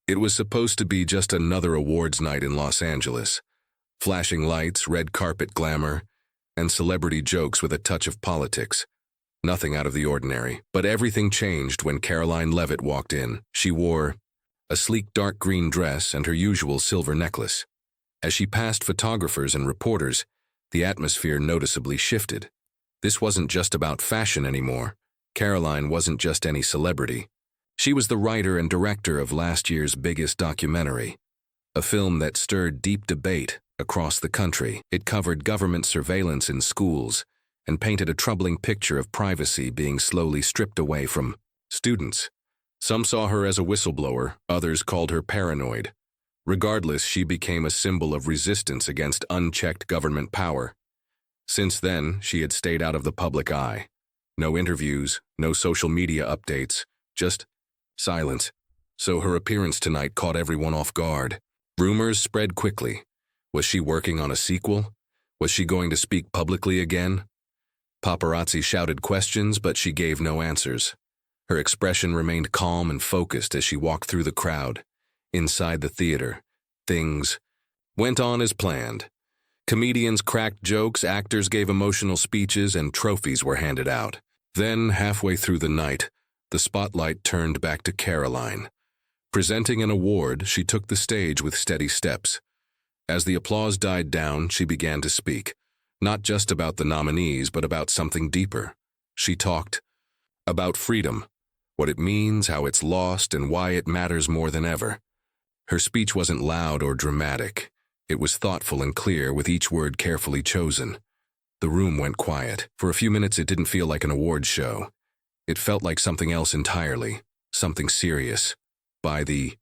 It was supposed to be just another awards night in Los Angeles. Flashing lights, red carpet glamour, and celebrity jokes with a touch of politics. Nothing out of the ordinary. But everything changed when Karoline Leavitt walked in. She wore a sleek dark green dress and her usual silver necklace. As she passed photographers and reporters, the atmosphere noticeably shifted. This wasn't just about fashion anymore. Karoline wasn't just any celebrity. She was the writer and director of last year's biggest documentary, a film that stirred deep debate across the country. It covered government surveillance in schools and painted a troubling picture of privacy being slowly stripped away from students. Some saw her as a whistleblower, others called her paranoid. Regardless, she became a symbol of resistance against unchecked government power. Since then, she had stayed out of the public eye. No interviews, no social media updates, just silence. So her appearance tonight caught everyone off guard. Rumors spread quickly. Was she working on a sequel? Was she going to speak publicly again? Paparazzi shouted questions, but she gave no answers. Her expression remained calm and focused as she walked through the crowd. Inside the theater, things went on as planned. Comedians cracked jokes, actors gave emotional speeches, and trophies were handed out. Then, halfway through the night, the spotlight turned back to Karoline. Presenting an award, she took the stage with steady steps. As the applause died down, she began to speak, not just about the nominees, but about something deeper. She talked about freedom, what it means, how it's lost, and why it matters more than ever. Her speech wasn't loud or dramatic. It was thoughtful and clear, with each word carefully chosen. The room went quiet. For a few minutes, it didn't feel like an awards show. It felt like something else entirely, something serious. By the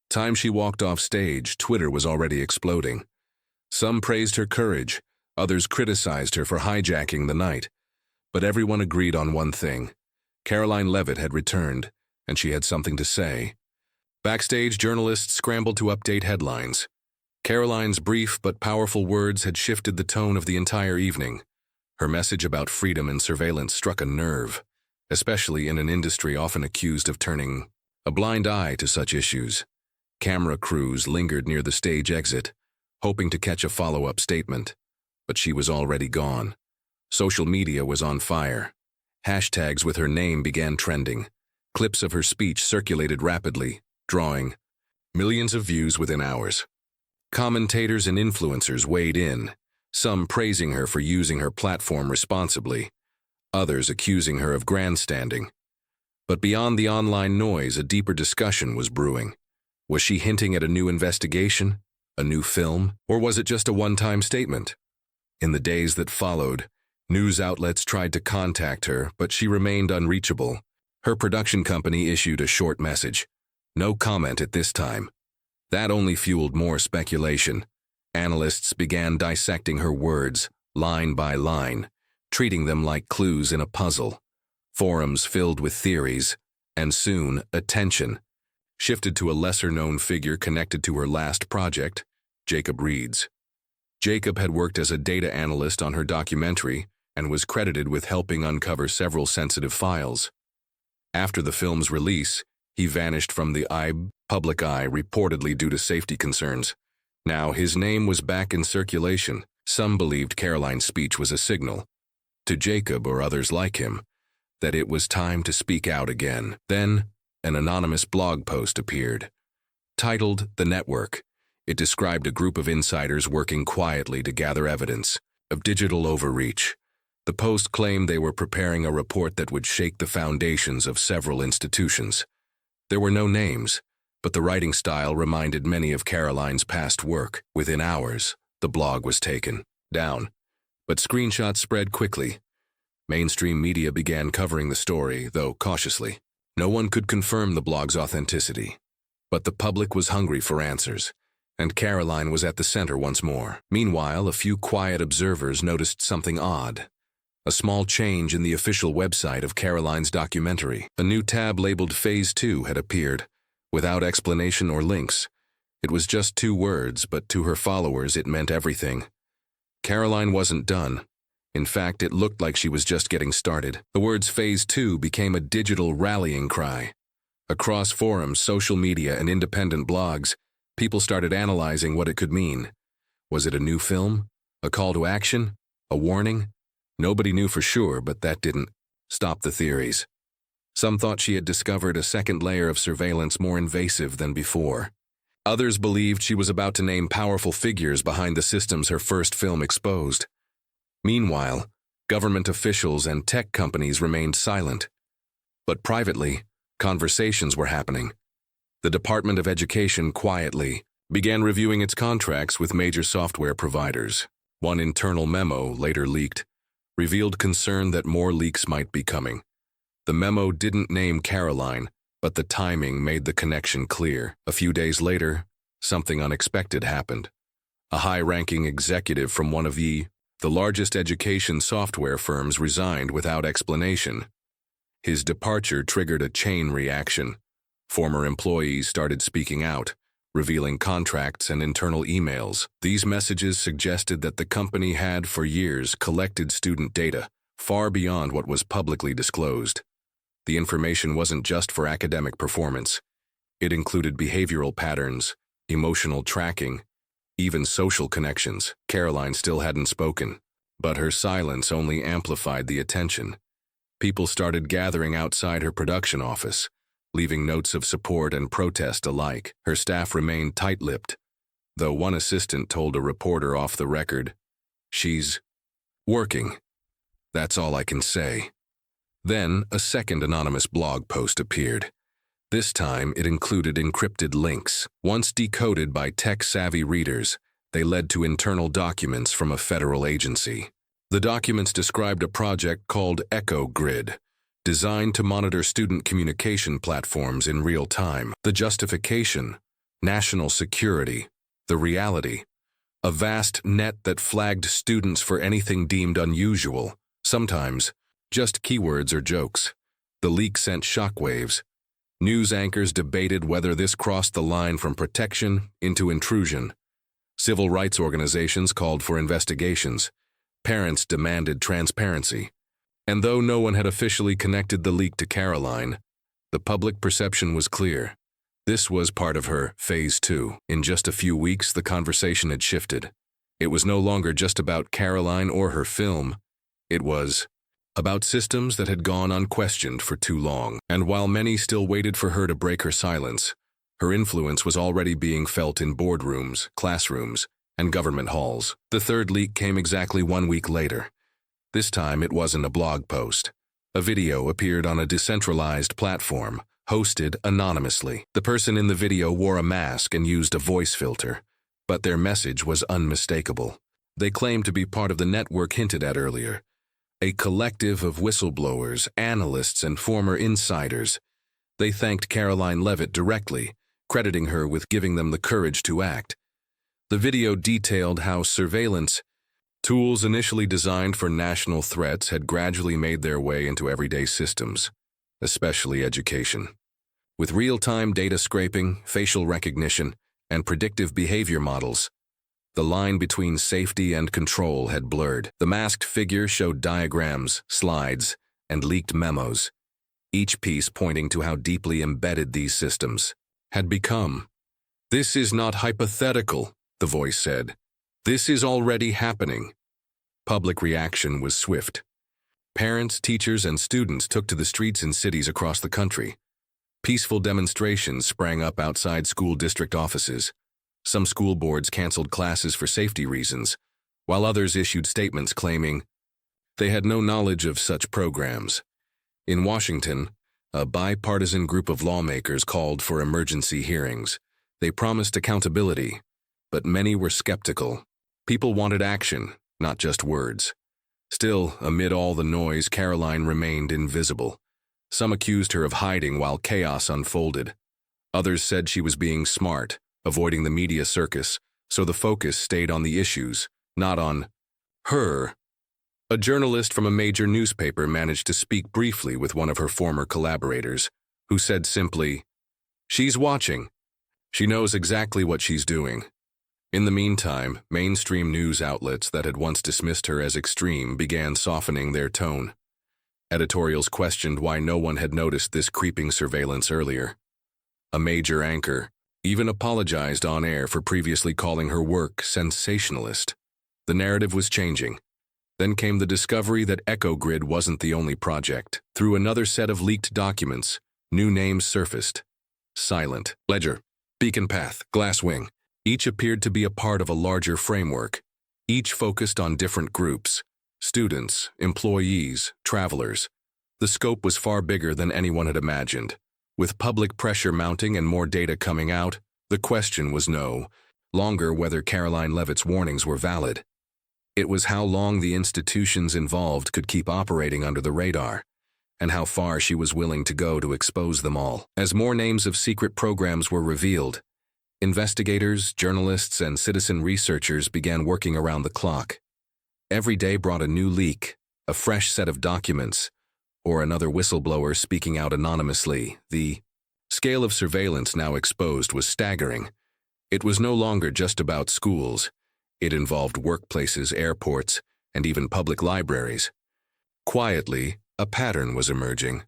time she walked off stage, Twitter was already exploding. Some praised her courage, others criticized her for hijacking the night. But everyone agreed on one thing. Karoline Leavitt had returned, and she had something to say. Backstage, journalists scrambled to update headlines. Karoline's brief but powerful words had shifted the tone of the entire evening. Her message about freedom and surveillance struck a nerve, especially in an industry often accused of turning a blind eye to such issues. Camera crews lingered near the stage exit, hoping to catch a follow-up statement, but she was already gone. Social media was on fire. Hashtags with her name began trending. Clips of her speech circulated rapidly, drawing millions of views within hours. Commentators and influencers weighed in, some praising her for using her platform responsibly, others accusing her of grandstanding. But beyond the online noise, a deeper discussion was brewing. Was she hinting at a new investigation, a new film, or was it just a one-time statement? In the days that followed, news outlets tried to contact her, but she remained unreachable. Her production company issued a short message. No comment at this time. That only fueled more speculation. Analysts began dissecting her words, line by line, treating them like clues in a puzzle. Forums filled with theories, and soon, attention shifted to a lesser-known figure connected to her last project, Jacob Reeds. Jacob had worked as a data analyst on her documentary and was credited with helping uncover several sensitive files. After the film's release, he vanished from the public eye, reportedly due to safety concerns. Now his name was back in circulation. Some believed Karoline's speech was a signal, to Jacob or others like him, that it was time to speak out again. Then, an anonymous blog post appeared. Titled "The Network," it described a group of insiders working quietly to gather evidence of digital overreach. The post claimed they were preparing a report that would shake the foundations of several institutions. There were no names, but the writing style reminded many of Karoline's past work. Within hours, the blog was taken down, but screenshots spread quickly. Mainstream media began covering the story, though cautiously. No one could confirm the blog's authenticity. But the public was hungry for answers, and Karoline was at the center once more. Meanwhile, a few quiet observers noticed something odd. A small change in the official website of Karoline's documentary. A new tab labeled Phase 2 had appeared, without explanation or links. It was just 2 words, but to her followers it meant everything. Karoline wasn't done. In fact, it looked like she was just getting started. The words Phase 2 became a digital rallying cry. Across forums, social media, and independent blogs, people started analyzing what it could mean. Was it a new film? A call to action? A warning? Nobody knew for sure, but that didn't stop the theories. Some thought she had discovered a second layer of surveillance more invasive than before. Others believed she was about to name powerful figures behind the systems her first film exposed. Meanwhile, government officials and tech companies remained silent. But privately, conversations were happening. The Department of Education quietly began reviewing its contracts with major software providers. One internal memo, later leaked, revealed concern that more leaks might be coming. The memo didn't name Karoline, but the timing made the connection clear. A few days later, something unexpected happened. A high-ranking executive from one of the largest education software firms resigned without explanation. His departure triggered a chain reaction. Former employees started speaking out, revealing contracts and internal emails. These messages suggested that the company had, for years, collected student data, far beyond what was publicly disclosed. The information wasn't just for academic performance. It included behavioral patterns, emotional tracking, even social connections. Karoline still hadn't spoken, but her silence only amplified the attention. People started gathering outside her production office, leaving notes of support and protest alike. Her staff remained tight-lipped, though one assistant told a reporter off the record, "She's working. That's all I can say." Then, a second anonymous blog post appeared. This time, it included encrypted links. Once decoded by tech-savvy readers, they led to internal documents from a federal agency. The documents described a project called Echo Grid, designed to monitor student communication platforms in real time. The justification: national security. The reality: a vast net that flagged students for anything deemed unusual, sometimes just keywords or jokes. The leak sent shockwaves. News anchors debated whether this crossed the line from protection into intrusion. Civil rights organizations called for investigations. Parents demanded transparency. And though no one had officially connected the leak to Karoline, the public perception was clear. This was part of her Phase 2. In just a few weeks, the conversation had shifted. It was no longer just about Karoline or her film. It was about systems that had gone unquestioned for too long. And while many still waited for her to break her silence, her influence was already being felt in boardrooms, classrooms, and government halls. The third leak came exactly 1 week later. This time, it wasn't a blog post. A video appeared on a decentralized platform, hosted anonymously. The person in the video wore a mask and used a voice filter, but their message was unmistakable. They claimed to be part of the network hinted at earlier, a collective of whistleblowers, analysts, and former insiders. They thanked Karoline Leavitt directly, crediting her with giving them the courage to act. The video detailed how surveillance tools initially designed for national threats had gradually made their way into everyday systems, especially education. With real-time data scraping, facial recognition, and predictive behavior models, the line between safety and control had blurred. The masked figure showed diagrams, slides, and leaked memos, each piece pointing to how deeply embedded these systems had become. "This is not hypothetical," the voice said. "This is already happening." Public reaction was swift. Parents, teachers, and students took to the streets in cities across the country. Peaceful demonstrations sprang up outside school district offices. Some school boards canceled classes for safety reasons, while others issued statements claiming they had no knowledge of such programs. In Washington, a bipartisan group of lawmakers called for emergency hearings. They promised accountability, but many were skeptical. People wanted action, not just words. Still, amid all the noise, Karoline remained invisible. Some accused her of hiding while chaos unfolded. Others said she was being smart, avoiding the media circus, so the focus stayed on the issues, not on her. A journalist from a major newspaper managed to speak briefly with one of her former collaborators, who said simply, "She's watching. She knows exactly what she's doing." In the meantime, mainstream news outlets that had once dismissed her as extreme began softening their tone. Editorials questioned why no one had noticed this creeping surveillance earlier. A major anchor even apologized on air for previously calling her work sensationalist. The narrative was changing. Then came the discovery that EchoGrid wasn't the only project. Through another set of leaked documents, new names surfaced. Silent, Ledger, Beacon Path, Glasswing. Each appeared to be a part of a larger framework. Each focused on different groups: students, employees, travelers. The scope was far bigger than anyone had imagined. With public pressure mounting and more data coming out, the question was no longer whether Karoline Leavitt's warnings were valid. It was how long the institutions involved could keep operating under the radar, and how far she was willing to go to expose them all. As more names of secret programs were revealed, investigators, journalists, and citizen researchers began working around the clock. Every day brought a new leak, a fresh set of documents, or another whistleblower speaking out anonymously. The scale of surveillance now exposed was staggering. It was no longer just about schools. It involved workplaces, airports, and even public libraries. Quietly, a pattern was emerging.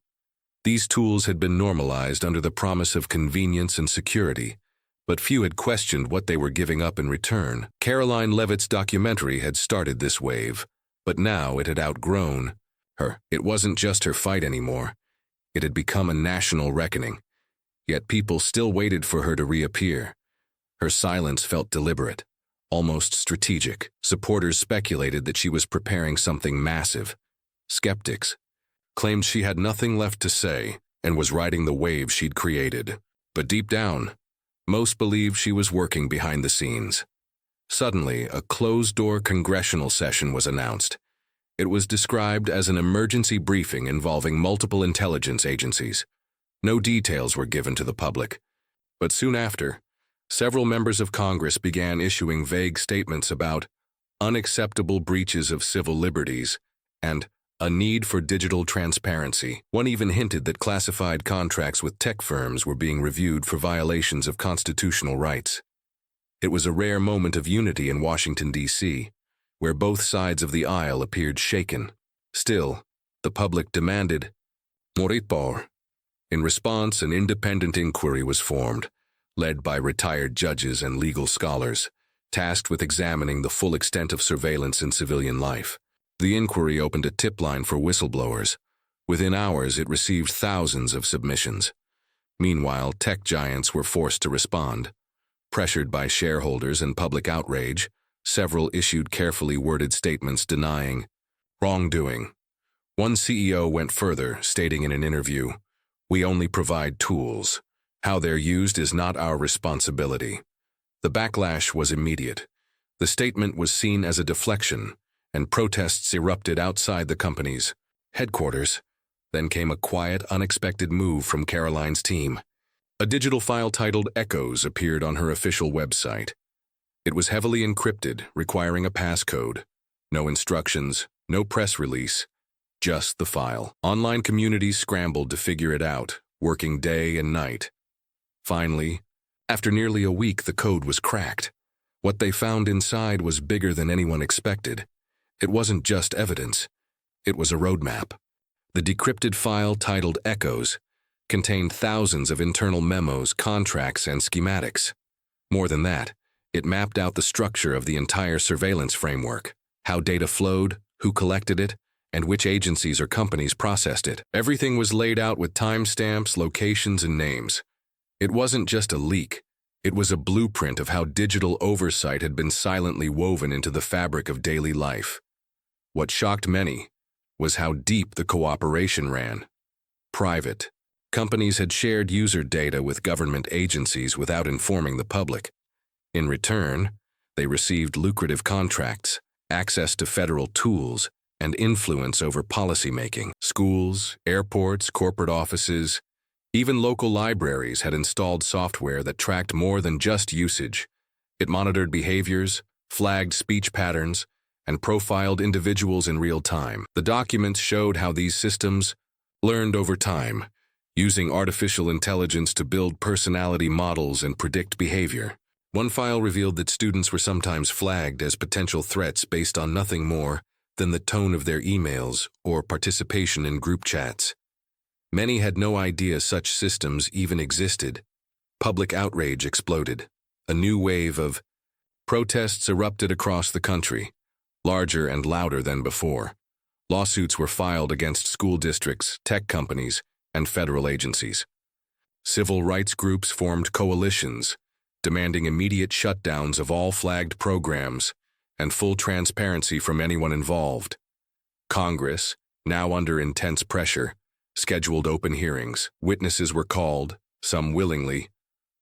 These tools had been normalized under the promise of convenience and security, but few had questioned what they were giving up in return. Karoline Leavitt's documentary had started this wave, but now it had outgrown her. It wasn't just her fight anymore. It had become a national reckoning. Yet people still waited for her to reappear. Her silence felt deliberate, almost strategic. Supporters speculated that she was preparing something massive. Skeptics claimed she had nothing left to say and was riding the wave she'd created. But deep down, most believed she was working behind the scenes. Suddenly, a closed-door congressional session was announced. It was described as an emergency briefing involving multiple intelligence agencies. No details were given to the public. But soon after, several members of Congress began issuing vague statements about unacceptable breaches of civil liberties and a need for digital transparency. One even hinted that classified contracts with tech firms were being reviewed for violations of constitutional rights. It was a rare moment of unity in Washington, D.C., where both sides of the aisle appeared shaken. Still, the public demanded more. In response, an independent inquiry was formed, led by retired judges and legal scholars, tasked with examining the full extent of surveillance in civilian life. The inquiry opened a tip line for whistleblowers. Within hours, it received thousands of submissions. Meanwhile, tech giants were forced to respond. Pressured by shareholders and public outrage, several issued carefully worded statements denying wrongdoing. One CEO went further, stating in an interview, "We only provide tools. How they're used is not our responsibility." The backlash was immediate. The statement was seen as a deflection, and protests erupted outside the company's headquarters. Then came a quiet, unexpected move from Karoline's team. A digital file titled Echoes appeared on her official website. It was heavily encrypted, requiring a passcode. No instructions, no press release, just the file. Online communities scrambled to figure it out, working day and night. Finally, after nearly a week, the code was cracked. What they found inside was bigger than anyone expected. It wasn't just evidence. It was a roadmap. The decrypted file titled Echoes contained thousands of internal memos, contracts, and schematics. More than that, it mapped out the structure of the entire surveillance framework, how data flowed, who collected it, and which agencies or companies processed it. Everything was laid out with timestamps, locations, and names. It wasn't just a leak. It was a blueprint of how digital oversight had been silently woven into the fabric of daily life. What shocked many was how deep the cooperation ran. Private. Companies had shared user data with government agencies without informing the public. In return, they received lucrative contracts, access to federal tools, and influence over policymaking. Schools, airports, corporate offices, even local libraries had installed software that tracked more than just usage. It monitored behaviors, flagged speech patterns, and profiled individuals in real time. The documents showed how these systems learned over time, using artificial intelligence to build personality models and predict behavior. One file revealed that students were sometimes flagged as potential threats based on nothing more than the tone of their emails or participation in group chats. Many had no idea such systems even existed. Public outrage exploded. A new wave of protests erupted across the country, larger and louder than before. Lawsuits were filed against school districts, tech companies, and federal agencies. Civil rights groups formed coalitions, demanding immediate shutdowns of all flagged programs and full transparency from anyone involved. Congress, now under intense pressure, scheduled open hearings. Witnesses were called, some willingly,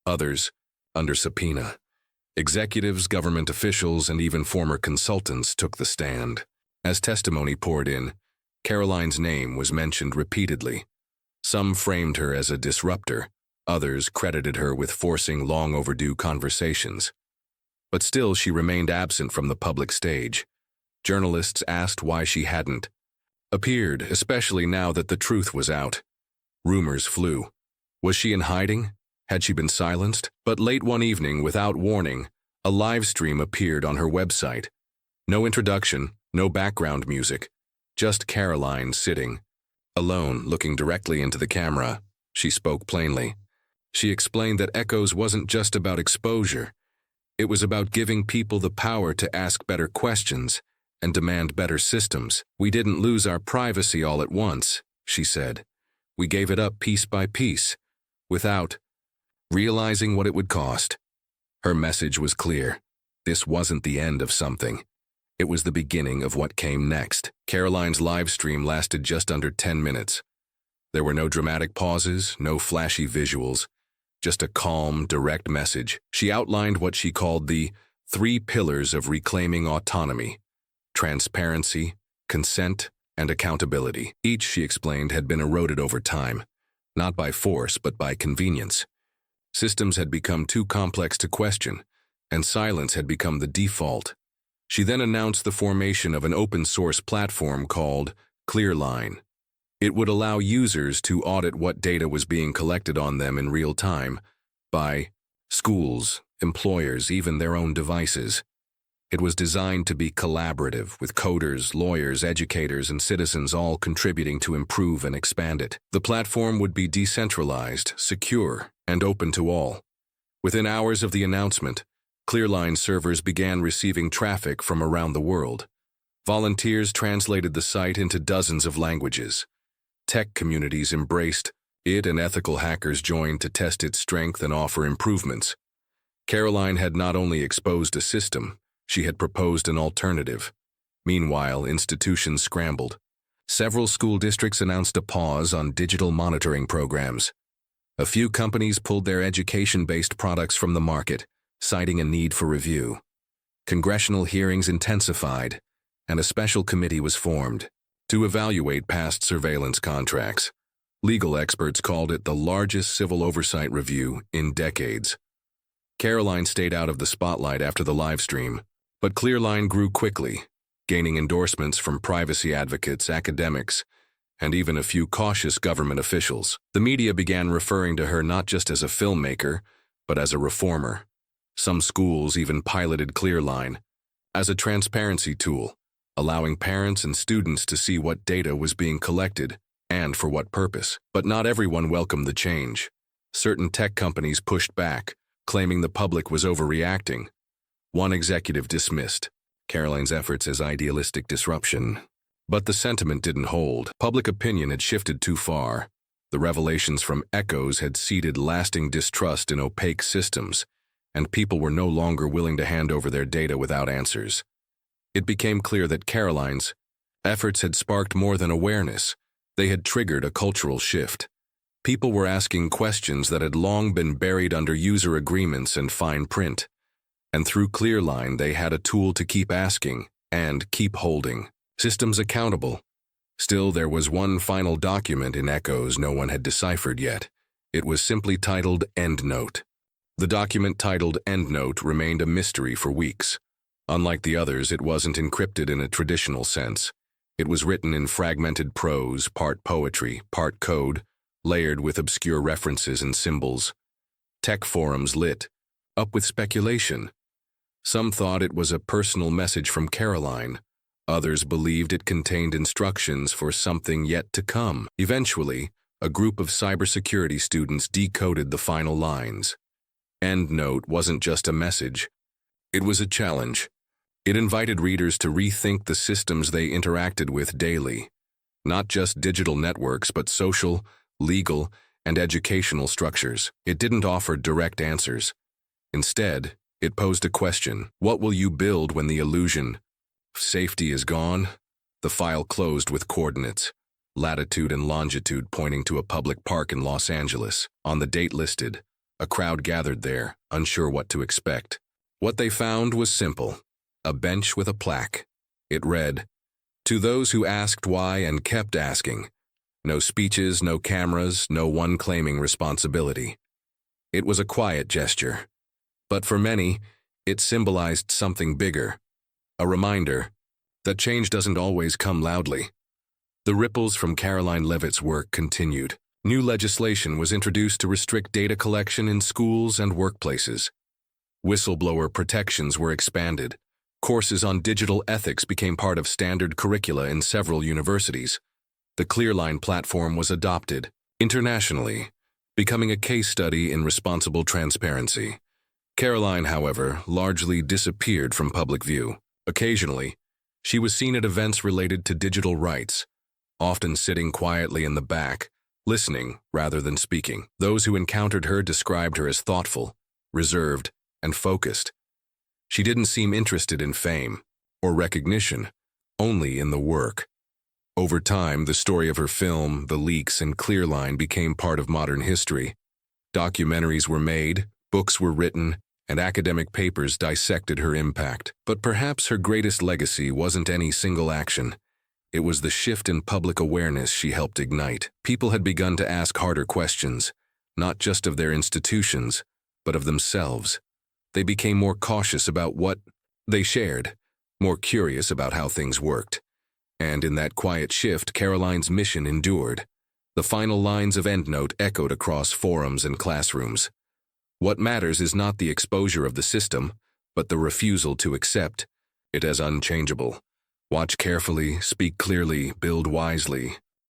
others under subpoena. Executives, government officials, and even former consultants took the stand. As testimony poured in, Karoline's name was mentioned repeatedly. Some framed her as a disruptor, others credited her with forcing long-overdue conversations. But still she remained absent from the public stage. Journalists asked why she hadn't appeared, especially now that the truth was out. Rumors flew. Was she in hiding? Had she been silenced? But late one evening, without warning, a live stream appeared on her website. No introduction, no background music, just Karoline sitting, alone, looking directly into the camera. She spoke plainly. She explained that Echoes wasn't just about exposure. It was about giving people the power to ask better questions and demand better systems. We didn't lose our privacy all at once, she said. We gave it up piece by piece, without realizing what it would cost. Her message was clear. This wasn't the end of something. It was the beginning of what came next. Karoline's live stream lasted just under 10 minutes. There were no dramatic pauses, no flashy visuals, just a calm, direct message. She outlined what she called the 3 pillars of reclaiming autonomy: transparency, consent, and accountability. Each, she explained, had been eroded over time, not by force but by convenience. Systems had become too complex to question, and silence had become the default. She then announced the formation of an open-source platform called Clearline. It would allow users to audit what data was being collected on them in real time by schools, employers, even their own devices. It was designed to be collaborative, with coders, lawyers, educators, and citizens all contributing to improve and expand it. The platform would be decentralized, secure, and open to all. Within hours of the announcement, Clearline servers began receiving traffic from around the world. Volunteers translated the site into dozens of languages. Tech communities embraced it, and ethical hackers joined to test its strength and offer improvements. Karoline had not only exposed a system, she had proposed an alternative. Meanwhile, institutions scrambled. Several school districts announced a pause on digital monitoring programs. A few companies pulled their education-based products from the market, citing a need for review. Congressional hearings intensified, and a special committee was formed to evaluate past surveillance contracts. Legal experts called it the largest civil oversight review in decades. Karoline stayed out of the spotlight after the live stream, but Clearline grew quickly, gaining endorsements from privacy advocates, academics, and even a few cautious government officials. The media began referring to her not just as a filmmaker, but as a reformer. Some schools even piloted Clearline as a transparency tool, allowing parents and students to see what data was being collected and for what purpose. But not everyone welcomed the change. Certain tech companies pushed back, claiming the public was overreacting. One executive dismissed Karoline's efforts as idealistic disruption. But the sentiment didn't hold. Public opinion had shifted too far. The revelations from Echoes had seeded lasting distrust in opaque systems, and people were no longer willing to hand over their data without answers. It became clear that Karoline's efforts had sparked more than awareness. They had triggered a cultural shift. People were asking questions that had long been buried under user agreements and fine print. And through Clearline, they had a tool to keep asking and keep holding systems accountable. Still, there was one final document in Echoes no one had deciphered yet. It was simply titled EndNote. The document titled EndNote remained a mystery for weeks. Unlike the others, it wasn't encrypted in a traditional sense. It was written in fragmented prose, part poetry, part code, layered with obscure references and symbols. Tech forums lit up with speculation. Some thought it was a personal message from Karoline. Others believed it contained instructions for something yet to come. Eventually, a group of cybersecurity students decoded the final lines. EndNote wasn't just a message. It was a challenge. It invited readers to rethink the systems they interacted with daily. Not just digital networks, but social, legal, and educational structures. It didn't offer direct answers. Instead, it posed a question. What will you build when the illusion of safety is gone? The file closed with coordinates, latitude and longitude pointing to a public park in Los Angeles. On the date listed, a crowd gathered there, unsure what to expect. What they found was simple: a bench with a plaque. It read, "To those who asked why and kept asking. No speeches, no cameras, no one claiming responsibility." It was a quiet gesture, but for many, it symbolized something bigger. A reminder that change doesn't always come loudly. The ripples from Karoline Leavitt's work continued. New legislation was introduced to restrict data collection in schools and workplaces. Whistleblower protections were expanded. Courses on digital ethics became part of standard curricula in several universities. The Clearline platform was adopted internationally, becoming a case study in responsible transparency. Karoline, however, largely disappeared from public view. Occasionally, she was seen at events related to digital rights, often sitting quietly in the back, listening rather than speaking. Those who encountered her described her as thoughtful, reserved, and focused. She didn't seem interested in fame or recognition, only in the work. Over time, the story of her film, The Leaks, and Clearline became part of modern history. Documentaries were made, books were written, and academic papers dissected her impact. But perhaps her greatest legacy wasn't any single action. It was the shift in public awareness she helped ignite. People had begun to ask harder questions, not just of their institutions, but of themselves. They became more cautious about what they shared, more curious about how things worked. And in that quiet shift, Karoline's mission endured. The final lines of EndNote echoed across forums and classrooms. What matters is not the exposure of the system, but the refusal to accept it as unchangeable. Watch carefully, speak clearly, build wisely.